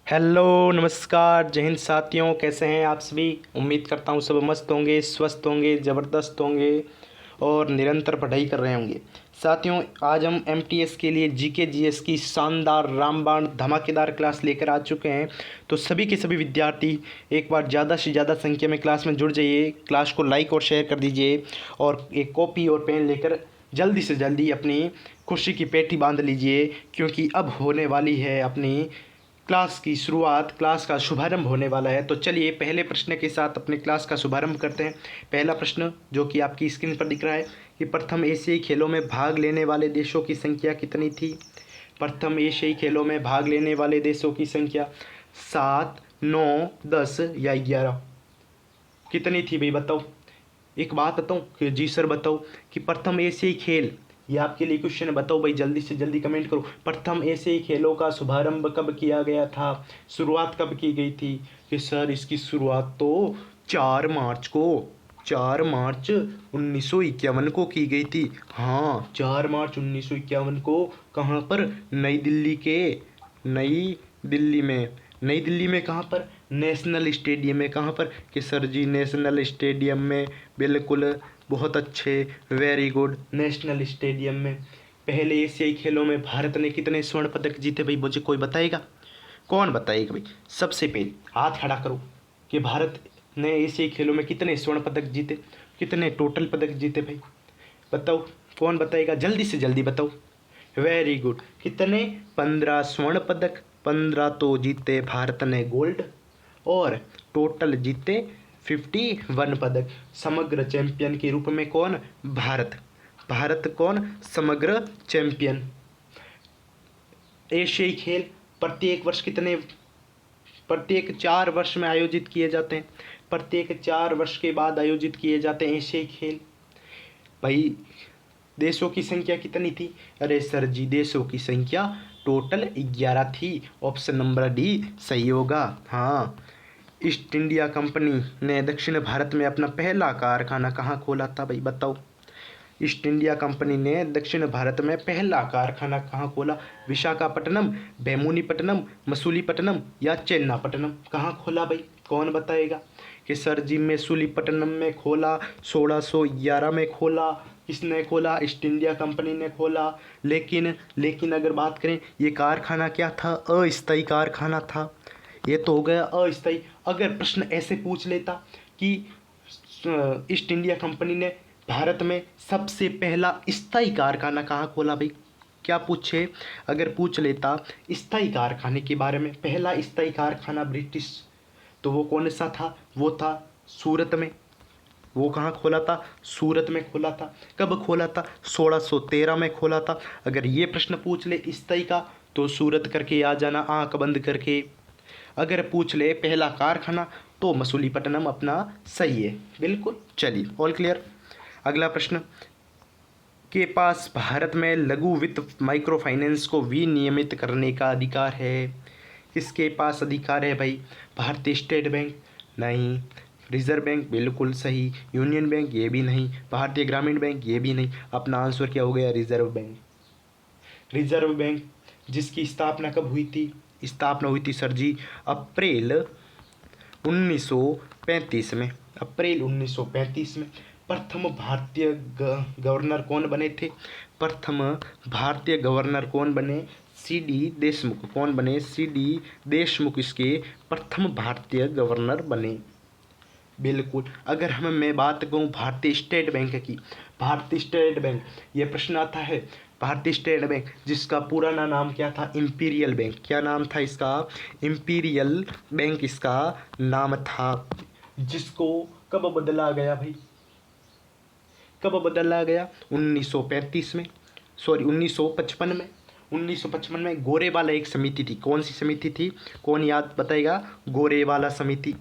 Hello नमस्कार जय हिंद साथियों, कैसे हैं आप सभी। उम्मीद करता हूँ सब मस्त होंगे, स्वस्थ होंगे, ज़बरदस्त होंगे और निरंतर पढ़ाई कर रहे होंगे। साथियों, आज हम एमटीएस के लिए जीके जीएस की शानदार रामबाण धमाकेदार क्लास लेकर आ चुके हैं। तो सभी के सभी विद्यार्थी एक बार ज़्यादा से ज़्यादा संख्या में क्लास में जुड़ जाइए, क्लास को लाइक और शेयर कर दीजिए और एक कॉपी और पेन लेकर जल्दी से जल्दी अपनी खुशी की पेटी बांध लीजिए, क्योंकि अब होने वाली है अपनी क्लास की शुरुआत, क्लास का शुभारंभ होने वाला है। तो चलिए पहले प्रश्न के साथ अपने क्लास का शुभारंभ करते हैं। पहला प्रश्न जो कि आपकी स्क्रीन पर दिख रहा है कि प्रथम एशियाई खेलों में भाग लेने वाले देशों की संख्या कितनी थी। प्रथम एशियाई खेलों में भाग लेने वाले देशों की संख्या 7, 9, 10 या 11 कितनी थी भाई, बताओ। एक बात बताऊँ कि जी सर बताओ कि प्रथम एशियाई खेल, ये आपके लिए क्वेश्चन है, बताओ भाई, जल्दी से जल्दी कमेंट करो। प्रथम एशियाई खेलों का शुभारंभ कब किया गया था, शुरुआत कब की गई थी। कि सर इसकी शुरुआत तो 4 मार्च 1951 को की गई थी। हाँ, 4 मार्च 1951 को। कहाँ पर, नई दिल्ली में। नई दिल्ली में कहाँ पर, नेशनल स्टेडियम में। कहाँ पर, कि सर जी नेशनल स्टेडियम में। बिल्कुल, बहुत अच्छे, वेरी गुड, नेशनल स्टेडियम में। पहले एशियाई खेलों में भारत ने कितने स्वर्ण पदक जीते भाई, मुझे कोई बताएगा। कौन बताएगा भाई, सबसे पहले हाथ खड़ा करो कि भारत ने एशियाई खेलों में कितने स्वर्ण पदक जीते, कितने टोटल पदक जीते भाई, बताओ। कौन बताएगा, जल्दी से जल्दी बताओ। वेरी गुड, कितने, 15 स्वर्ण पदक। 15 तो जीते भारत ने गोल्ड, और टोटल जीते 51 पदक। समग्र चैंपियन के रूप में कौन, भारत। भारत कौन, समग्र चैंपियन। एशियाई खेल प्रत्येक वर्ष कितने, प्रत्येक 4 वर्ष में आयोजित किए जाते हैं। प्रत्येक 4 वर्ष के बाद आयोजित किए जाते हैं एशियाई खेल। भाई देशों की संख्या कितनी थी, अरे सर जी देशों की संख्या टोटल 11 थी। ऑप्शन नंबर डी सही होगा। हाँ, ईस्ट इंडिया कंपनी ने दक्षिण भारत में अपना पहला कारखाना कहाँ खोला था भाई, बताओ। ईस्ट इंडिया कंपनी ने दक्षिण भारत में पहला कारखाना कहाँ खोला। विशाखापट्टनम, बेमूनीपट्टनम, मसूलीपट्टनम या चेन्नापट्टनम, कहाँ खोला भाई, कौन बताएगा। कि सर जी मसूलीपट्टनम में खोला, 1611 में खोला। किसने खोला, ईस्ट इंडिया कंपनी ने खोला। लेकिन अगर बात करें, ये कारखाना क्या था, अस्थायी कारखाना था। ये तो हो गया अस्थायी। अगर प्रश्न ऐसे पूछ लेता कि ईस्ट इंडिया कंपनी ने भारत में सबसे पहला स्थायी कारखाना कहाँ खोला भाई, क्या पूछे। अगर पूछ लेता स्थायी कारखाने के बारे में, पहला स्थायी कारखाना ब्रिटिश, तो वो कौन सा था, वो था सूरत में। वो कहाँ खोला था, सूरत में खोला था। कब खोला था, 1613 में खोला था। अगर ये प्रश्न पूछ ले स्थायी का, तो सूरत करके आ जाना आंख बंद करके। अगर पूछ ले पहला कारखाना, तो मसूलीपट्टनम अपना सही है, बिल्कुल। चलिए, ऑल क्लियर। अगला प्रश्न, के पास भारत में लघु वित्त माइक्रो फाइनेंस को विनियमित करने का अधिकार है। किसके पास अधिकार है भाई, भारतीय स्टेट बैंक, नहीं। रिजर्व बैंक, बिल्कुल सही। यूनियन बैंक, ये भी नहीं। भारतीय ग्रामीण बैंक, ये भी नहीं। अपना आंसर क्या हो गया, रिजर्व बैंक। रिजर्व बैंक जिसकी स्थापना कब हुई थी, स्थापना हुई थी सर जी अप्रैल 1935 में। अप्रैल 1935 में। प्रथम भारतीय गवर्नर कौन बने थे, प्रथम भारतीय गवर्नर कौन बने, सी डी देशमुख। कौन बने, सी डी देशमुख इसके प्रथम भारतीय गवर्नर बने, बिल्कुल। अगर मैं बात कहूँ भारतीय स्टेट बैंक की, भारतीय स्टेट बैंक, ये प्रश्न आता है। भारतीय स्टेट बैंक जिसका पुराना नाम क्या था, इंपीरियल बैंक। क्या नाम था इसका, इंपीरियल बैंक इसका नाम था। जिसको कब बदला गया भाई, कब बदला गया, 1935 में, सॉरी 1955 में। 1955 में गोरेवाला एक समिति थी। कौन सी समिति थी, कौन याद बताएगा, गोरेवाला समिति।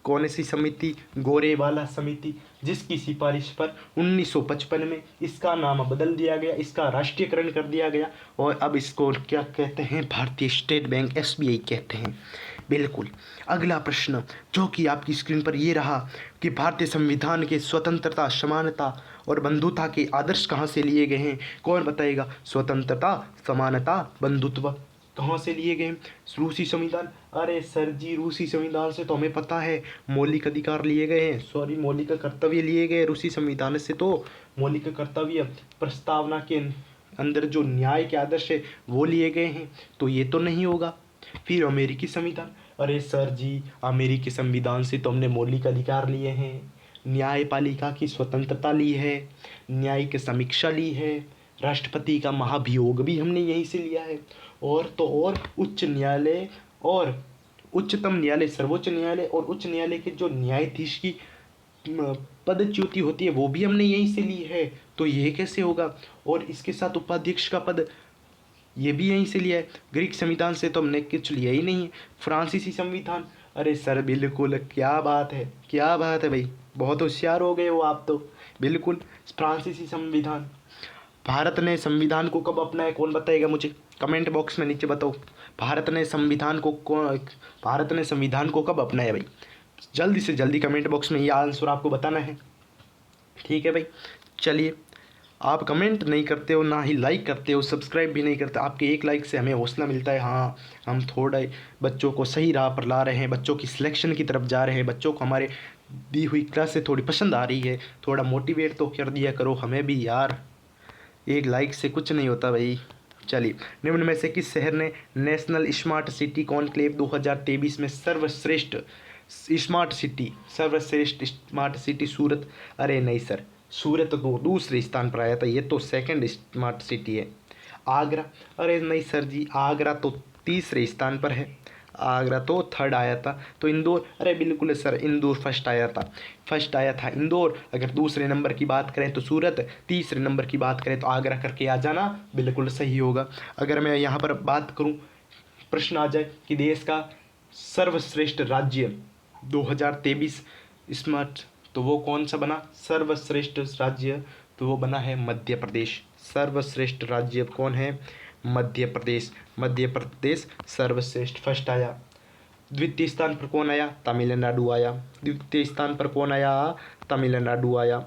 कौन सी समिति, गोरेवाला समिति, जिसकी सिफारिश पर 1955 में इसका नाम बदल दिया गया, इसका राष्ट्रीयकरण कर दिया गया, और अब इसको क्या कहते हैं, भारतीय स्टेट बैंक, एसबीआई कहते हैं, बिल्कुल। अगला प्रश्न जो कि आपकी स्क्रीन पर ये रहा कि भारतीय संविधान के स्वतंत्रता, समानता और बंधुता के आदर्श कहाँ से लिए गए हैं, कौन बताएगा। स्वतंत्रता, समानता, बंधुत्व कहाँ से लिए गए? रूसी संविधान। अरे सर जी, रूसी संविधान से तो हमें पता है मौलिक अधिकार लिए गए हैं, सॉरी मौलिक कर्तव्य लिए गए रूसी संविधान से। तो मौलिक कर्तव्य प्रस्तावना के अंदर जो न्याय के आदर्श है वो लिए गए हैं, तो ये तो नहीं होगा। फिर अमेरिकी संविधान। अरे सर जी, अमेरिकी संविधान से तो हमने मौलिक अधिकार लिए हैं, न्यायपालिका की स्वतंत्रता ली है, न्यायिक समीक्षा ली है, राष्ट्रपति का महाभियोग भी हमने यहीं से लिया है। और तो और उच्च न्यायालय और उच्चतम न्यायालय, सर्वोच्च न्यायालय और उच्च न्यायालय के जो न्यायाधीश की पदच्युति होती है वो भी हमने यहीं से ली है। तो ये कैसे होगा? और इसके साथ उपाध्यक्ष का पद ये भी यहीं से लिया है। ग्रीक संविधान से तो हमने कुछ लिया ही नहीं है। फ्रांसीसी संविधान। अरे सर बिल्कुल, क्या बात है, क्या बात है भाई, बहुत होशियार हो गए हो आप तो। बिल्कुल, फ्रांसीसी संविधान। भारत ने संविधान को कब अपनाया, कौन बताएगा मुझे? कमेंट बॉक्स में नीचे बताओ। भारत ने संविधान को कब अपनाया भाई? जल्दी से जल्दी कमेंट बॉक्स में ये आंसर आपको बताना है, ठीक है भाई। चलिए, आप कमेंट नहीं करते हो, ना ही लाइक करते हो, सब्सक्राइब भी नहीं करते। आपके एक लाइक से हमें हौसला मिलता है, हाँ हम थोड़ा बच्चों को सही राह पर ला रहे हैं, बच्चों की सिलेक्शन की तरफ जा रहे हैं, बच्चों को हमारे दी हुई क्लास से थोड़ी पसंद आ रही है। थोड़ा मोटिवेट तो कर दिया करो हमें भी यार, एक लाइक से कुछ नहीं होता भाई। चलिए, निम्न में से किस शहर ने नेशनल स्मार्ट सिटी कॉन्क्लेव 2023 में सर्वश्रेष्ठ स्मार्ट सिटी सूरत? अरे नहीं सर, सूरत तो दूसरे स्थान पर आया था, ये तो सेकंड स्मार्ट सिटी है। आगरा। अरे नहीं सर जी, आगरा तो तीसरे स्थान पर है, आगरा तो थर्ड आया था। तो इंदौर? अरे बिल्कुल सर, इंदौर फर्स्ट आया था इंदौर। अगर दूसरे नंबर की बात करें तो सूरत, तीसरे नंबर की बात करें तो आगरा करके आ जाना बिल्कुल सही होगा। अगर मैं यहाँ पर बात करूँ, प्रश्न आ जाए कि देश का सर्वश्रेष्ठ राज्य 2023 स्मार्ट, तो वो कौन सा बना सर्वश्रेष्ठ राज्य? तो वो बना है मध्य प्रदेश। सर्वश्रेष्ठ राज्य कौन है? मध्य प्रदेश। मध्य प्रदेश सर्वश्रेष्ठ फर्स्ट आया। द्वितीय स्थान पर कौन आया? तमिलनाडु आया। द्वितीय स्थान पर कौन आया? तमिलनाडु आया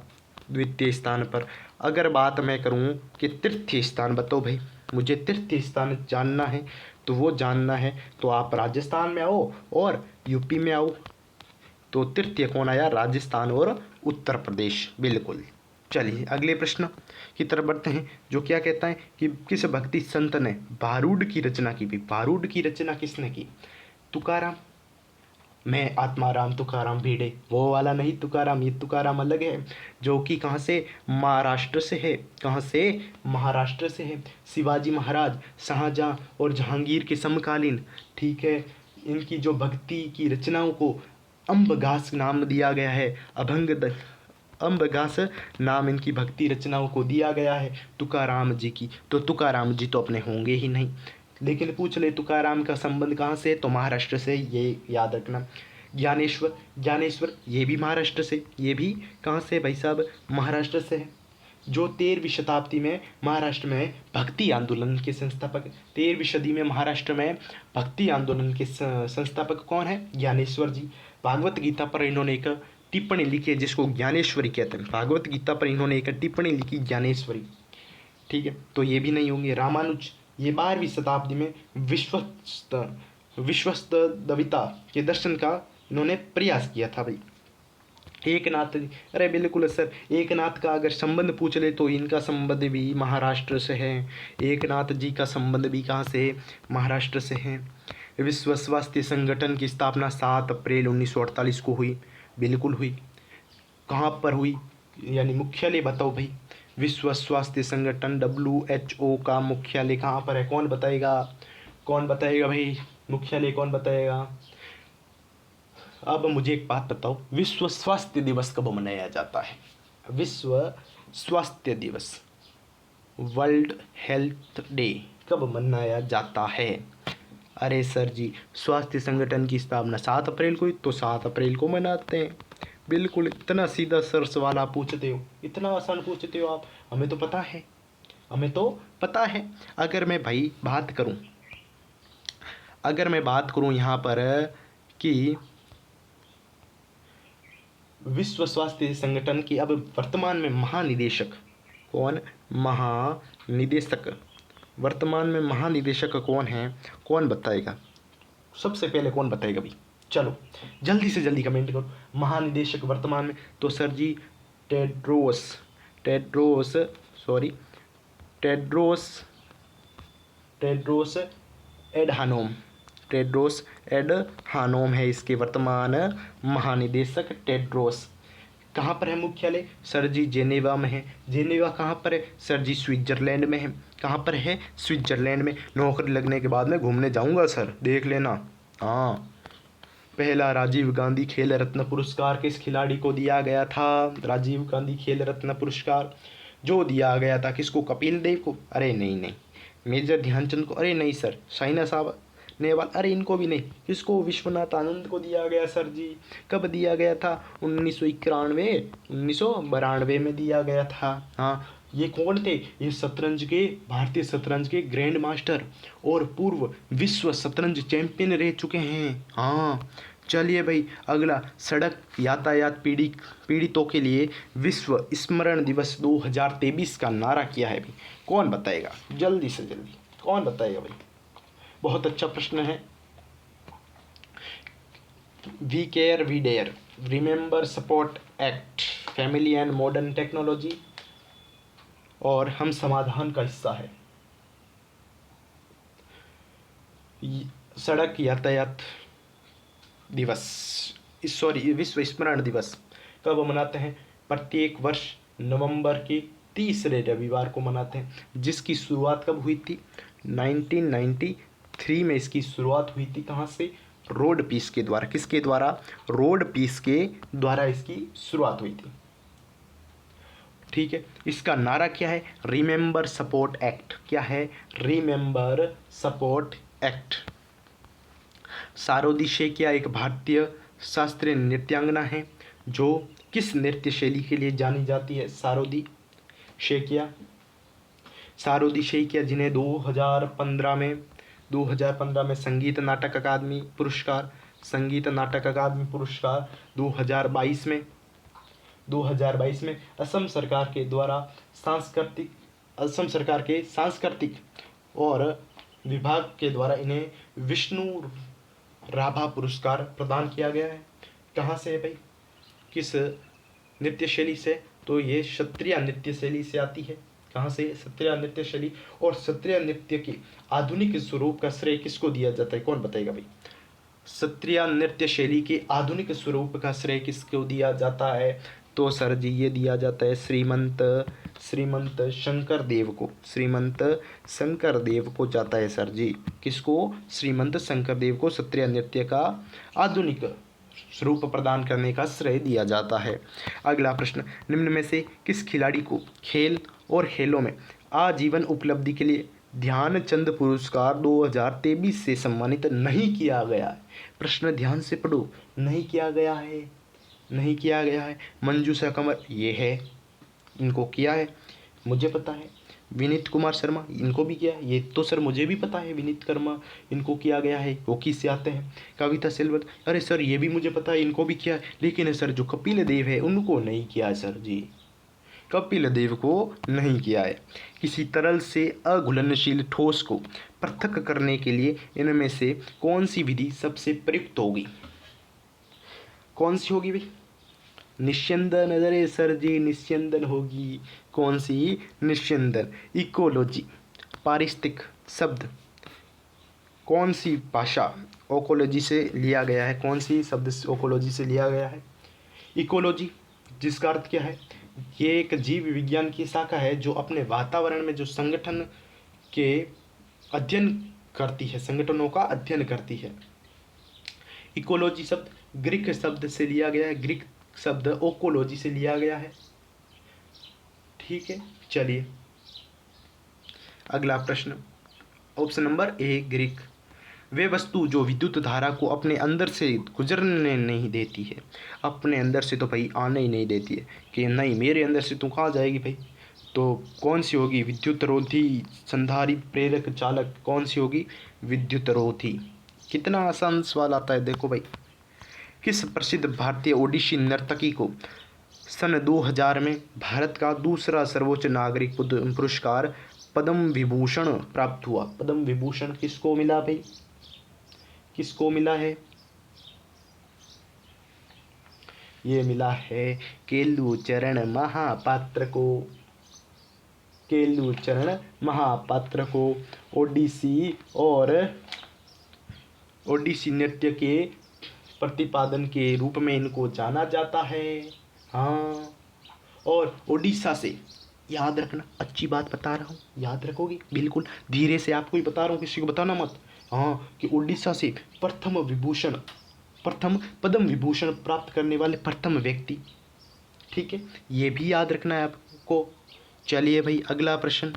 द्वितीय स्थान पर। अगर बात मैं करूं कि तृतीय स्थान बताओ भाई, मुझे तृतीय स्थान जानना है, तो वो जानना है तो आप राजस्थान में आओ और यूपी में आओ। तो तृतीय कौन आया? राजस्थान और उत्तर प्रदेश, बिल्कुल। चलिए अगले प्रश्न की तरफ बढ़ते हैं, जो क्या कहता है कि किस भक्ति संत ने भारूड की रचना की? भारूड की रचना किसने की? तुकाराम। मैं आत्माराम तुकाराम भिड़े, वो वाला नहीं तुकाराम, ये तुकाराम अलग है, जो कि कहाँ से? महाराष्ट्र से है। कहाँ से? महाराष्ट्र से है। शिवाजी महाराज, शाहजहाँ और जहांगीर के समकालीन, ठीक है। इनकी जो भक्ति की रचनाओं को अम्बघास नाम दिया गया है। अम्बघास नाम इनकी भक्ति रचनाओं को दिया गया है तुकाराम जी की। तो तुकाराम जी तो अपने होंगे ही नहीं, लेकिन पूछ ले तुकाराम का संबंध कहाँ से? तो महाराष्ट्र से, ये याद रखना। ज्ञानेश्वर ये भी महाराष्ट्र से, ये भी कहाँ से भाई साहब? महाराष्ट्र से है। जो 13वीं शताब्दी में महाराष्ट्र में भक्ति आंदोलन के संस्थापक, 13वीं सदी में महाराष्ट्र में भक्ति आंदोलन के संस्थापक कौन है? ज्ञानेश्वर जी। भागवत गीता पर इन्होंने एक टिप्पणी लिखी है जिसको ज्ञानेश्वरी कहते हैं। भागवत गीता पर इन्होंने एक टिप्पणी लिखी ज्ञानेश्वरी, ठीक है। तो ये भी नहीं होंगे। रामानुज, ये 12वीं शताब्दी में विश्वस्त दविता के दर्शन का इन्होंने प्रयास किया था भाई। एकनाथ जी, अरे बिल्कुल सर, एकनाथ का अगर संबंध पूछ ले तो इनका संबंध भी महाराष्ट्र से है। एकनाथ जी का संबंध भी कहाँ से? महाराष्ट्र से है। विश्व स्वास्थ्य संगठन की स्थापना 7 अप्रैल 1948 को हुई, बिल्कुल हुई। कहाँ पर हुई, यानी मुख्यालय बताओ भाई। विश्व स्वास्थ्य संगठन WHO का मुख्यालय कहाँ पर है? कौन बताएगा? कौन बताएगा भाई, मुख्यालय कौन बताएगा? अब मुझे एक बात बताओ, विश्व स्वास्थ्य दिवस कब मनाया जाता है? विश्व स्वास्थ्य दिवस, वर्ल्ड हेल्थ डे, कब मनाया जाता है? अरे सर जी, स्वास्थ्य संगठन की स्थापना 7 अप्रैल को हुई, तो 7 अप्रैल को मनाते हैं। बिल्कुल, इतना सीधा सर सवाल आप पूछते हो, इतना आसान पूछते हो आप, हमें तो पता है, हमें तो पता है। अगर मैं भाई बात करूं, यहाँ पर कि विश्व स्वास्थ्य संगठन की अब वर्तमान में महानिदेशक कौन? महानिदेशक वर्तमान में महानिदेशक कौन है, कौन बताएगा? सबसे पहले कौन बताएगा भाई? चलो जल्दी से जल्दी कमेंट करो। महानिदेशक वर्तमान में तो sir ji Tedros Tedros sorry Tedros Tedros Adhanom Tedros Adhanom है इसके वर्तमान महानिदेशक। टेड्रोस कहाँ पर है मुख्यालय? सर जी जेनेवा में है। जेनेवा कहाँ पर है? सर जी स्विट्जरलैंड में है। कहाँ पर है? स्विट्जरलैंड में। नौकरी लगने के बाद में घूमने जाऊंगा सर, देख लेना। हाँ, पहला राजीव गांधी खेल रत्न पुरस्कार किस खिलाड़ी को दिया गया था? राजीव गांधी खेल रत्न पुरस्कार जो दिया गया था किसको? कपिल देव को? अरे नहीं नहीं, मेजर ध्यानचंद को? अरे नहीं सर, साइना साहब नेहवाल? अरे इनको भी नहीं। किसको? विश्वनाथ आनंद को दिया गया सर जी। कब दिया गया था? 1992 में दिया गया था। हाँ, ये कौन थे? ये शतरंज के, भारतीय शतरंज के ग्रैंड मास्टर और पूर्व विश्व शतरंज चैंपियन रह चुके हैं। हाँ चलिए भाई, अगला सड़क यातायात पीड़ितों के लिए विश्व स्मरण दिवस 2023 का नारा क्या है भाई? कौन बताएगा? जल्दी से जल्दी कौन बताएगा भाई? बहुत अच्छा प्रश्न है। We care we dare, remember support act, family and modern technology और हम समाधान का हिस्सा है। सड़क यातायात दिवस, सॉरी विश्व स्मरण दिवस कब मनाते हैं? प्रत्येक वर्ष नवंबर के तीसरे रविवार को मनाते हैं। जिसकी शुरुआत कब हुई थी? 1993 में इसकी शुरुआत हुई थी। कहाँ से? रोड पीस के द्वारा। किसके द्वारा? रोड पीस के द्वारा इसकी शुरुआत हुई थी। ठीक है, इसका नारा क्या है? Remember support act. क्या है? Remember support act. Sarodi Saikia एक भारतीय शास्त्रीय नृत्यांगना है जो किस नृत्य शैली के लिए जानी जाती है? सारोदी शेकिया जिन्हें 2015 में संगीत नाटक अकादमी पुरस्कार 2022 में असम सरकार के सांस्कृतिक और विभाग के द्वारा इन्हें विष्णु राभा पुरस्कार प्रदान किया गया है। कहाँ से है भाई? किस नृत्य शैली से? तो ये क्षत्रिय नृत्य शैली से आती है। कहाँ से? क्षत्रिय नृत्य शैली। और क्षत्रिय नृत्य के आधुनिक स्वरूप का श्रेय किसको दिया जाता है? कौन बताएगा भाई? क्षत्रिय नृत्य शैली के आधुनिक स्वरूप का श्रेय किसको दिया जाता है? तो सर जी ये दिया जाता है श्रीमंत शंकर देव को जाता है सर जी। किसको? श्रीमंत शंकर देव को क्षत्रिय नृत्य का आधुनिक स्वरूप प्रदान करने का श्रेय दिया जाता है। अगला प्रश्न, निम्न में से किस खिलाड़ी को खेल और खेलों में आजीवन उपलब्धि के लिए ध्यानचंद पुरस्कार 2023 से सम्मानित नहीं किया गया है? प्रश्न ध्यान से पढ़ो। नहीं किया गया है। मंजूषा कमर ये है, इनको किया है, मुझे पता है। विनीत कुमार शर्मा, इनको भी किया है, ये तो सर मुझे भी पता है। विनीत शर्मा इनको किया गया है, हॉकी से आते हैं। कविता सेल्वत, अरे सर ये भी मुझे पता है, इनको भी किया है। लेकिन सर जो कपिल देव है उनको नहीं किया है सर जी, कपिल देव को नहीं किया है। किसी तरल से अघुलनशील ठोस को पृथक करने के लिए इनमें से कौन सी विधि सबसे प्रयुक्त होगी? कौन सी होगी भाई? निस्यंदन। अरे सर जी निस्यंदन होगी। कौन सी? निस्यंदन। इकोलॉजी, पारिस्थितिक शब्द कौन सी भाषा ओकोलॉजी से लिया गया है? कौन सी शब्द ओकोलॉजी से लिया गया है? इकोलॉजी, जिसका अर्थ क्या है? ये एक जीव विज्ञान की शाखा है जो अपने वातावरण में जो संगठन के अध्ययन करती है, संगठनों का अध्ययन करती है। इकोलॉजी शब्द ग्रीक शब्द से लिया गया है, ग्रीक शब्द ओकोलॉजी से लिया गया है। ठीक है, चलिए अगला प्रश्न, ऑप्शन नंबर ए ग्रीक। वे वस्तु जो विद्युत धारा को अपने अंदर से गुजरने नहीं देती है, अपने अंदर से तो भाई आने ही नहीं देती है कि नहीं मेरे अंदर से तू कहाँ जाएगी भाई, तो कौन सी होगी? विद्युत रोधी, संधारी, प्रेरक, चालक, कौन सी होगी? विद्युत रोधी। कितना आसान सवाल आता है, देखो भाई। किस प्रसिद्ध भारतीय ओडिसी नर्तकी को सन 2000 में भारत का दूसरा सर्वोच्च नागरिक पुरस्कार पद्म विभूषण प्राप्त हुआ। पद्म विभूषण किसको मिला भाई, किसको मिला है? ये मिला है केलुचरण महापात्र को। केलुचरण महापात्र को ओडिसी नृत्य के प्रतिपादन के रूप में इनको जाना जाता है। हाँ, और ओडिशा से, याद रखना, अच्छी बात बता रहा हूँ, याद रखोगे बिल्कुल, धीरे से आपको ही बता रहा हूँ, किसी को बताना मत। हाँ, कि ओडिशा से प्रथम पद्म विभूषण प्राप्त करने वाले प्रथम व्यक्ति। ठीक है, ये भी याद रखना है आपको। चलिए भाई, अगला प्रश्न,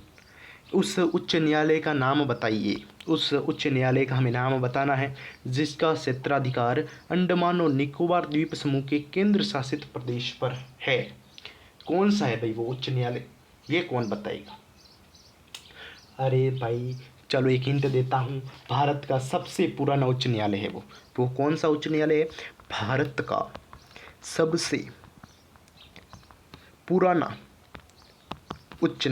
उस उच्च न्यायालय का नाम बताइए। उस उच्च न्यायालय का हमें नाम बताना है जिसका क्षेत्राधिकार अंडमान और निकोबार द्वीप समूह के केंद्र शासित प्रदेश पर है। कौन सा है भाई वो उच्च न्यायालय, ये कौन बताएगा? अरे भाई चलो एक हिंट देता हूँ, भारत का सबसे पुराना उच्च न्यायालय है वो कौन सा उच्च न्यायालय है? भारत का सबसे पुराना उच्च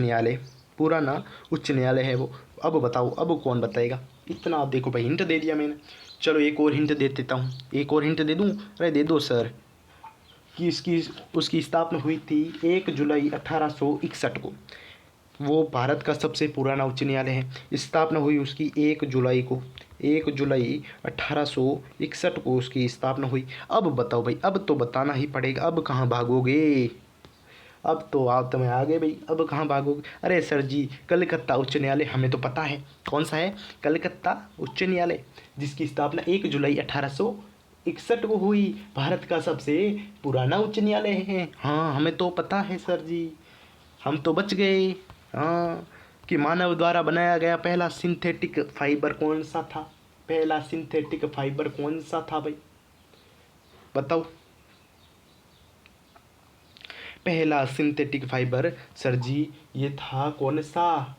न्यायालय है वो। अब बताओ, अब कौन बताएगा? इतना आप देखो भाई, हिंट दे दिया मैंने। चलो एक और हिंट दे देता हूँ, एक और हिंट दे दूँ? अरे दे दो सर। कि उसकी स्थापना हुई थी 1 जुलाई 1861 को। वो भारत का सबसे पुराना उच्च न्यायालय है। स्थापना हुई उसकी 1 जुलाई को, 1 जुलाई 1861 को उसकी स्थापना हुई। अब बताओ भाई, अब तो बताना ही पड़ेगा, अब कहाँ भागोगे? अब तो आप तुम्हें आ गए भाई, अब कहाँ भागोगे? अरे सर जी, कलकत्ता उच्च न्यायालय, हमें तो पता है कौन सा है, कलकत्ता उच्च न्यायालय, जिसकी स्थापना 1 जुलाई 1861 को हुई। भारत का सबसे पुराना उच्च न्यायालय है। हाँ, हमें तो पता है सर जी, हम तो बच गए। हाँ, कि मानव द्वारा बनाया गया पहला सिंथेटिक फाइबर कौन सा था? पहला सिंथेटिक फाइबर कौन सा था भाई, बताओ? पहला सिंथेटिक फाइबर सर जी ये था कौन सा?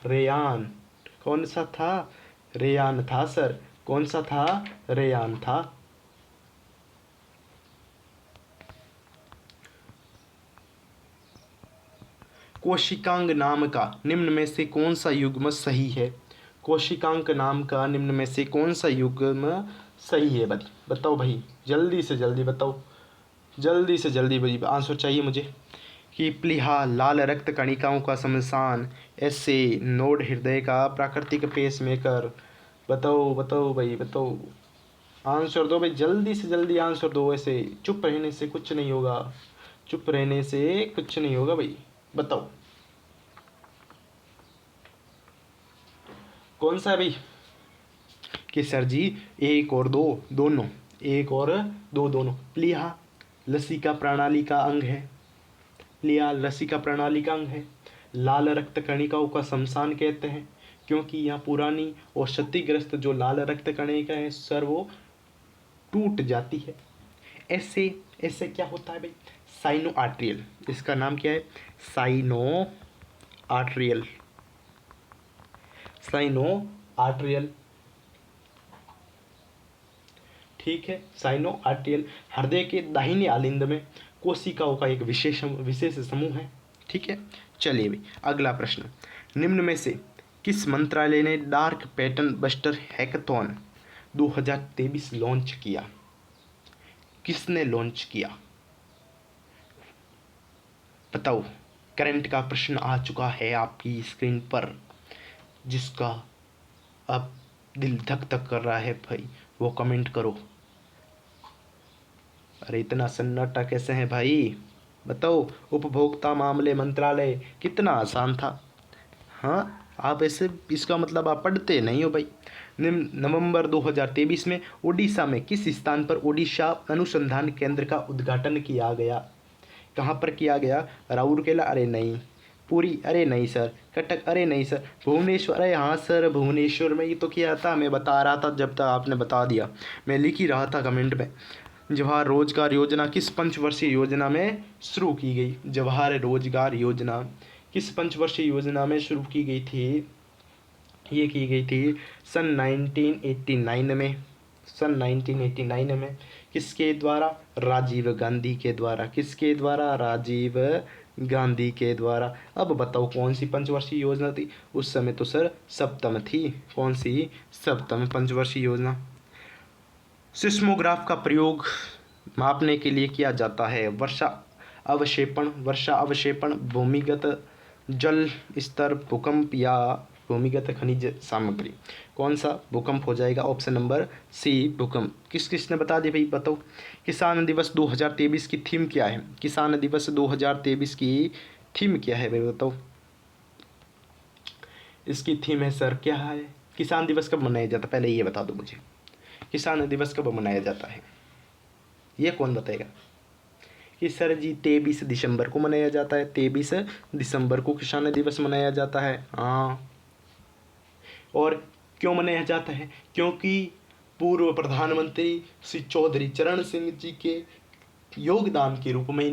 रेयान। कौन सा था? रेयान था सर। कौन सा था? रेयान था। कोशिकांग नाम का निम्न में से कौन सा युग्म सही है? कोशिकांक नाम का निम्न में से कौन सा युग्म सही है? बताओ भाई, जल्दी से जल्दी बताओ, जल्दी से जल्दी भाई, आंसर चाहिए मुझे। कि प्लीहा लाल रक्त कणिकाओं का शमशान, ऐसे नोड हृदय का प्राकृतिक पेसमेकर। बताओ बताओ भाई, बताओ, आंसर दो भाई, जल्दी से जल्दी आंसर दो। ऐसे चुप रहने से कुछ नहीं होगा, चुप रहने से कुछ नहीं होगा भाई, बताओ कौन सा है भाई? कि सर जी 1 और 2 दोनों, 1 और 2 दोनों। प्लीहा लसिका प्रणाली का अंग है, प्लीहा लसिका प्रणाली का अंग है। लाल रक्त कणिकाओं का शमशान कहते हैं क्योंकि यहाँ पुरानी और क्षतिग्रस्त जो लाल रक्त कणिका है सर वो टूट जाती है। ऐसे ऐसे क्या होता है भाई? साइनो आर्ट्रियल, इसका नाम क्या है? Sinoatrial, sinoatrial. ठीक है, साइनो आर्ट्रियल हृदय के दाहिने आलिंद में कोशिकाओं का एक विशेष समूह है। ठीक है, चलिए भाई अगला प्रश्न, निम्न में से किस मंत्रालय ने dark pattern buster hackathon 2023 launch किया? किसने लॉन्च किया बताओ? करंट का प्रश्न आ चुका है आपकी स्क्रीन पर, जिसका अब दिल धक धक कर रहा है भाई, वो कमेंट करो। अरे इतना सन्नाटा कैसे है भाई, बताओ। उपभोक्ता मामले मंत्रालय, कितना आसान था। हाँ, आप ऐसे, इसका मतलब आप पढ़ते नहीं हो भाई। नवंबर 2023 में ओडिशा में किस स्थान पर ओडिशा अनुसंधान केंद्र का उद्घाटन किया गया? कहाँ पर किया गया? राउरकेला? अरे नहीं। पुरी? अरे नहीं सर। कटक? अरे नहीं सर। भुवनेश्वर? अरे हाँ सर, भुवनेश्वर में ही तो किया था, मैं बता रहा था जब तक आपने बता दिया, मैं लिख ही रहा था कमेंट में। जवाहर रोजगार योजना किस पंचवर्षीय योजना में शुरू की गई? जवाहर रोजगार योजना किस पंचवर्षीय योजना में शुरू की गई थी? ये की गई थी सन 1989 में, सन 1989 में। किसके द्वारा? राजीव गांधी के द्वारा। किसके द्वारा? राजीव गांधी के द्वारा। अब बताओ कौन सी पंचवर्षीय योजना थी? उस समय तो सर सप्तम थी। कौन सी? सप्तम पंचवर्षीय योजना। सिस्मोग्राफ का प्रयोग मापने के लिए किया जाता है। वर्षा अवक्षेपण, भूमिगत जल स्तर, भूकंप या भूमिगत खनिज सामग्री। कौन सा भूकंप हो जाएगा? ऑप्शन नंबर सी भूकंप। किसने बता दिया भाई? बताओ। किसान दिवस 2023 की थीम क्या है? किसान दिवस 2023 की थीम क्या है भाई? बताओ। इसकी थीम है सर क्या है? किसान दिवस कब मनाया जाता है? पहले ये बता दो मुझे, किसान दिवस कब मनाया जाता है? ये कौन बताएगा? कि सर जी 23 दिसंबर को मनाया जाता है। 23 दिसंबर को किसान दिवस मनाया जाता है। हाँ। और क्यों मनाया जाता है? क्योंकि पूर्व प्रधानमंत्री श्री चौधरी चरण सिंह जी के योगदान के रूप में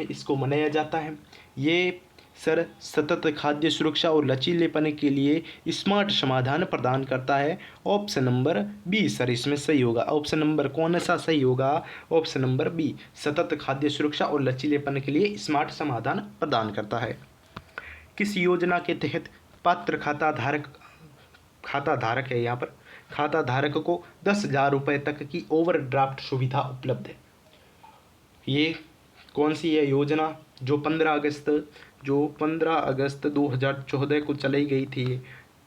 इसको मनाया जाता है। ये सर सतत खाद्य सुरक्षा और लचीलेपन के लिए स्मार्ट समाधान प्रदान करता है। ऑप्शन नंबर बी सर इसमें सही होगा। ऑप्शन नंबर कौन सा सही होगा? ऑप्शन नंबर बी, सतत खाद्य सुरक्षा और लचीलेपन के लिए स्मार्ट समाधान प्रदान करता है। किस योजना के तहत पात्र खाता धारक है, यहाँ पर खाता धारक को 10,000 रुपये तक की ओवरड्राफ्ट सुविधा उपलब्ध है? ये कौन सी है योजना जो 15 अगस्त 2014 को चलाई गई थी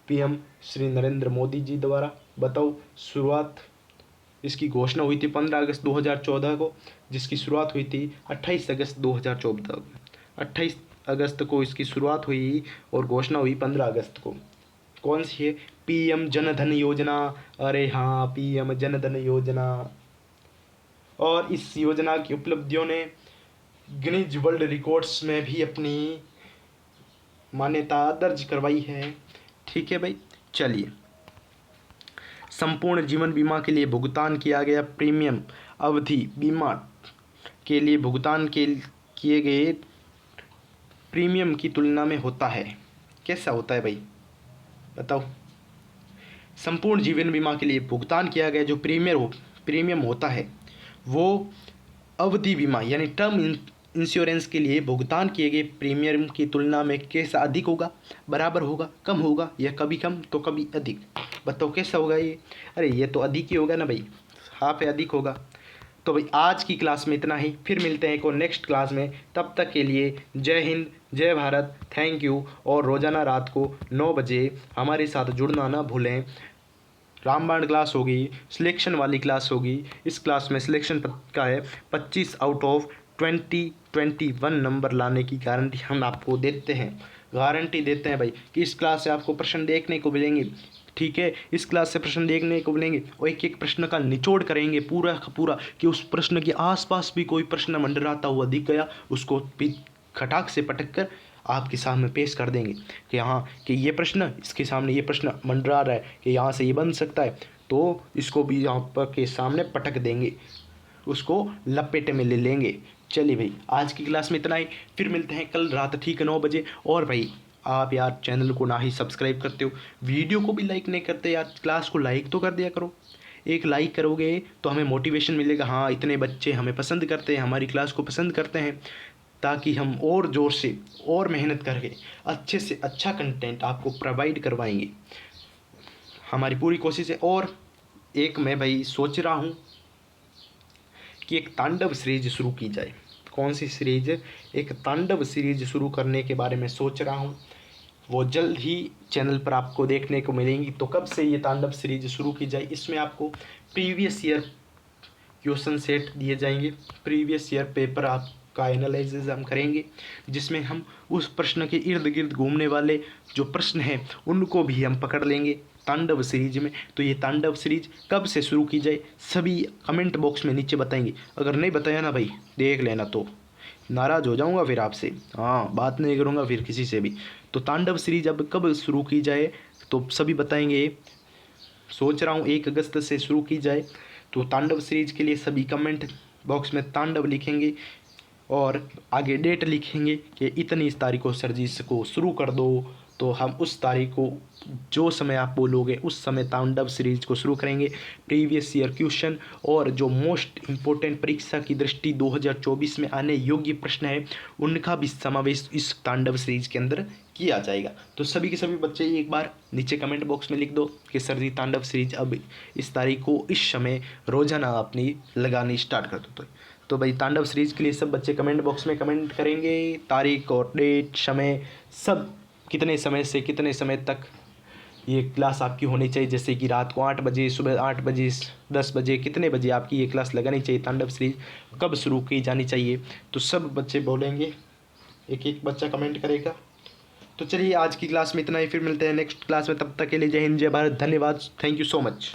पीएम श्री नरेंद्र मोदी जी द्वारा? बताओ। शुरुआत इसकी घोषणा हुई थी 15 अगस्त 2014 को, जिसकी शुरुआत हुई थी 28 अगस्त 2014 को। 28 अगस्त को इसकी शुरुआत हुई और घोषणा हुई 15 अगस्त को। कौन सी है? पीएम जनधन योजना। अरे हाँ, पीएम जनधन योजना। और इस योजना की उपलब्धियों ने गिनीज वर्ल्ड रिकॉर्ड्स में भी अपनी मान्यता दर्ज करवाई है। ठीक है भाई, चलिए। संपूर्ण जीवन बीमा के लिए भुगतान किया गया प्रीमियम अवधि बीमा के लिए भुगतान किए गए प्रीमियम की तुलना में होता है। कैसा होता है भाई? बताओ। संपूर्ण जीवन बीमा के लिए भुगतान किया गया जो प्रीमियम होता है वो अवधि बीमा यानी टर्म इंश्योरेंस के लिए भुगतान किए गए प्रीमियम की तुलना में कैसा अधिक होगा, बराबर होगा, कम होगा या कभी कम तो कभी अधिक? बताओ कैसा होगा ये? अरे ये तो अधिक ही होगा ना भाई, हाँ पे अधिक होगा। तो भाई आज की क्लास में इतना ही, फिर मिलते हैं को नेक्स्ट क्लास में। तब तक के लिए जय हिंद, जय भारत, थैंक यू। और रोज़ाना रात को 9 बजे हमारे साथ जुड़ना ना भूलें। रामबाण क्लास होगी, सिलेक्शन वाली क्लास होगी। इस क्लास में सिलेक्शन का है 25 आउट ऑफ 21 नंबर लाने की गारंटी हम आपको देते हैं। गारंटी देते हैं भाई कि इस क्लास से आपको प्रश्न देखने को मिलेंगे। ठीक है, इस क्लास से प्रश्न देखने को मिलेंगे और एक एक प्रश्न का निचोड़ करेंगे पूरा का पूरा, कि उस प्रश्न के आसपास भी कोई प्रश्न मंडराता हुआ दिख गया उसको भी खटाक से पटक कर आपके सामने पेश कर देंगे कि हाँ कि ये प्रश्न, इसके सामने ये प्रश्न मंडरा रहा है कि यहाँ से ये बन सकता है, तो इसको भी यहाँ पर के सामने पटक देंगे, उसको लपेटे में ले लेंगे। चलिए भाई आज की क्लास में इतना ही, फिर मिलते हैं कल रात ठीक 9 बजे। और भाई आप यार चैनल को ना ही सब्सक्राइब करते हो, वीडियो को भी लाइक नहीं करते यार, क्लास को लाइक तो कर दिया करो। एक लाइक करोगे तो हमें मोटिवेशन मिलेगा, हाँ इतने बच्चे हमें पसंद करते हैं, हमारी क्लास को पसंद करते हैं, ताकि हम और ज़ोर से और मेहनत करके अच्छे से अच्छा कंटेंट आपको प्रोवाइड करवाएंगे। हमारी पूरी कोशिश है। और एक मैं भाई सोच रहा हूँ कि एक तांडव सीरीज शुरू की जाए। कौन सी सीरीज? एक तांडव सीरीज शुरू करने के बारे में सोच रहा हूँ, वो जल्द ही चैनल पर आपको देखने को मिलेंगी। तो कब से ये तांडव सीरीज शुरू की जाए? इसमें आपको प्रीवियस ईयर क्वेश्चन सेट दिए जाएंगे, प्रीवियस ईयर पेपर आपका एनालिसिस हम करेंगे, जिसमें हम उस प्रश्न के इर्द गिर्द घूमने वाले जो प्रश्न हैं उनको भी हम पकड़ लेंगे तांडव सीरीज में। तो ये तांडव सीरीज कब से शुरू की जाए सभी कमेंट बॉक्स में नीचे बताएंगे। अगर नहीं बताया ना भाई देख लेना, तो नाराज़ हो जाऊंगा फिर आपसे, हाँ बात नहीं करूंगा फिर किसी से भी। तो तांडव सीरीज अब कब शुरू की जाए तो सभी बताएंगे। सोच रहा हूँ 1 अगस्त से शुरू की जाए। तो तांडव सीरीज के लिए सभी कमेंट बॉक्स में तांडव लिखेंगे और आगे डेट लिखेंगे कि इतनी इस तारीख को सर जी इसको शुरू कर दो, तो हम उस तारीख को जो समय आप बोलोगे उस समय तांडव सीरीज को शुरू करेंगे। प्रीवियस ईयर क्वेश्चन और जो मोस्ट इम्पोर्टेंट परीक्षा की दृष्टि 2024 में आने योग्य प्रश्न है उनका भी समावेश इस तांडव सीरीज के अंदर किया जाएगा। तो सभी के सभी बच्चे एक बार नीचे कमेंट बॉक्स में लिख दो कि सर जी तांडव सीरीज अब इस तारीख को इस समय रोजाना अपनी लगानी स्टार्ट कर दो। तो भाई तांडव सीरीज के लिए सब बच्चे कमेंट बॉक्स में कमेंट करेंगे, तारीख और डेट समय सब, कितने समय से कितने समय तक ये क्लास आपकी होनी चाहिए, जैसे कि रात को 8 बजे, सुबह 8 बजे, 10 बजे, कितने बजे आपकी ये क्लास लगानी चाहिए, तांडव सीरीज कब शुरू की जानी चाहिए। तो सब बच्चे बोलेंगे, एक एक बच्चा कमेंट करेगा। तो चलिए आज की क्लास में इतना ही, फिर मिलते हैं नेक्स्ट क्लास में, तब तक के लिए जय हिंद जय भारत, धन्यवाद, थैंक यू सो मच।